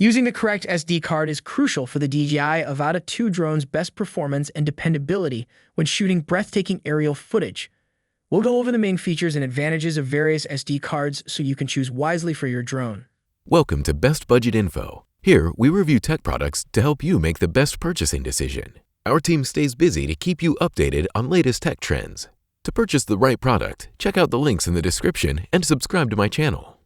Using the correct SD card is crucial for the DJI Avata 2 drone's best performance and dependability when shooting breathtaking aerial footage. We'll go over the main features and advantages of various SD cards so you can choose wisely for your drone. Welcome to Best Budget Info. Here, we review tech products to help you make the best purchasing decision. Our team stays busy to keep you updated on latest tech trends. To purchase the right product, check out the links in the description and subscribe to my channel.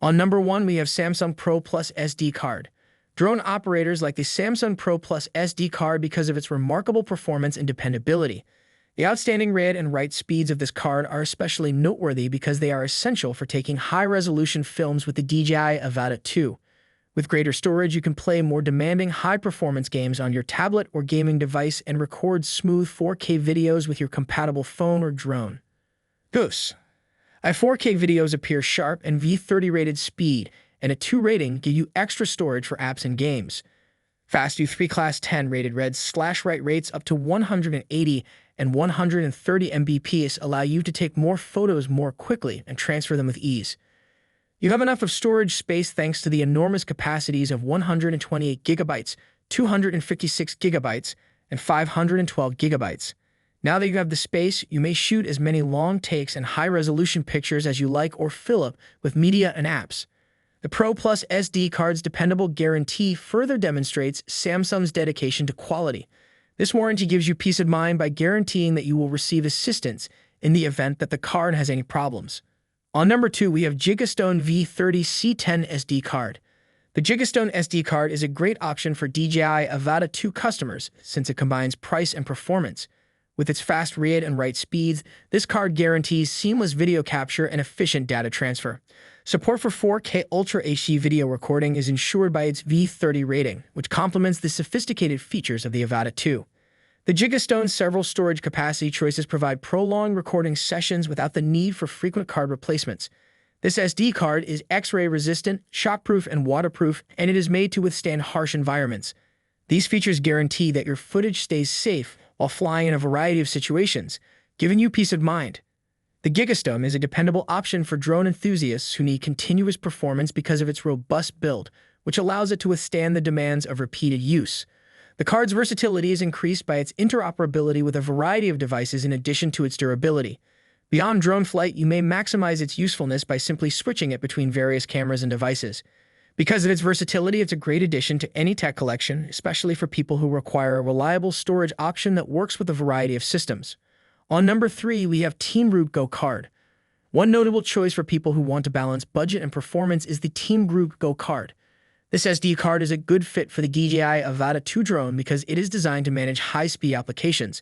On number 1, we have Samsung Pro Plus SD card. Drone operators like the Samsung Pro Plus SD card because of its remarkable performance and dependability. The outstanding read and write speeds of this card are especially noteworthy because they are essential for taking high-resolution films with the DJI Avata 2. With greater storage, you can play more demanding, high-performance games on your tablet or gaming device and record smooth 4K videos with your compatible phone or drone. Goose. 4K videos appear sharp and V30 rated speed, and a 2 rating give you extra storage for apps and games. Fast U3 Class 10 rated read/write rates up to 180 and 130 Mbps allow you to take more photos more quickly and transfer them with ease. You have enough of storage space thanks to the enormous capacities of 128 GB, 256 GB, and 512 GB. Now that you have the space, you may shoot as many long takes and high-resolution pictures as you like or fill up with media and apps. The Pro Plus SD card's dependable guarantee further demonstrates Samsung's dedication to quality. This warranty gives you peace of mind by guaranteeing that you will receive assistance in the event that the card has any problems. On number 2, we have Gigastone V30 C10 SD card. The Gigastone SD card is a great option for DJI Avata 2 customers since it combines price and performance. With its fast read and write speeds, this card guarantees seamless video capture and efficient data transfer. Support for 4K Ultra HD video recording is ensured by its V30 rating, which complements the sophisticated features of the Avata 2. The Gigastone's several storage capacity choices provide prolonged recording sessions without the need for frequent card replacements. This SD card is X-ray resistant, shockproof, and waterproof, and it is made to withstand harsh environments. These features guarantee that your footage stays safe while flying in a variety of situations, giving you peace of mind. The Gigastone is a dependable option for drone enthusiasts who need continuous performance because of its robust build, which allows it to withstand the demands of repeated use. The card's versatility is increased by its interoperability with a variety of devices in addition to its durability. Beyond drone flight, you may maximize its usefulness by simply switching it between various cameras and devices. Because of its versatility, it's a great addition to any tech collection, especially for people who require a reliable storage option that works with a variety of systems. On number 3, we have Teamgroup Go card. One notable choice for people who want to balance budget and performance is the Teamgroup Go card. This SD card is a good fit for the DJI Avata 2 drone because it is designed to manage high-speed applications.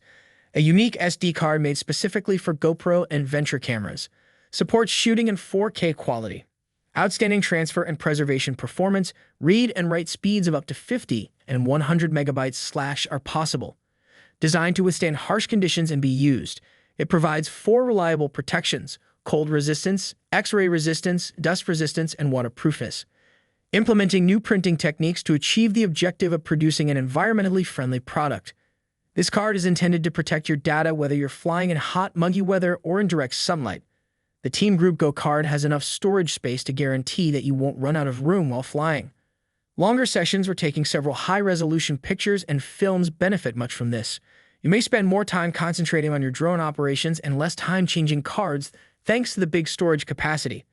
A unique SD card made specifically for GoPro and Venture cameras. Supports shooting in 4K quality. Outstanding transfer and preservation performance, read and write speeds of up to 50 and 100 megabytes/ are possible. Designed to withstand harsh conditions and be used, it provides 4 reliable protections: cold resistance, X-ray resistance, dust resistance, and waterproofness. Implementing new printing techniques to achieve the objective of producing an environmentally friendly product. This card is intended to protect your data whether you're flying in hot, muggy weather or in direct sunlight. The Teamgroup Go card has enough storage space to guarantee that you won't run out of room while flying. Longer sessions or taking several high-resolution pictures and films benefit much from this. You may spend more time concentrating on your drone operations and less time changing cards thanks to the big storage capacity.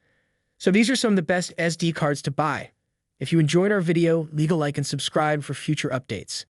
So these are some of the best SD cards to buy. If you enjoyed our video, leave a like and subscribe for future updates.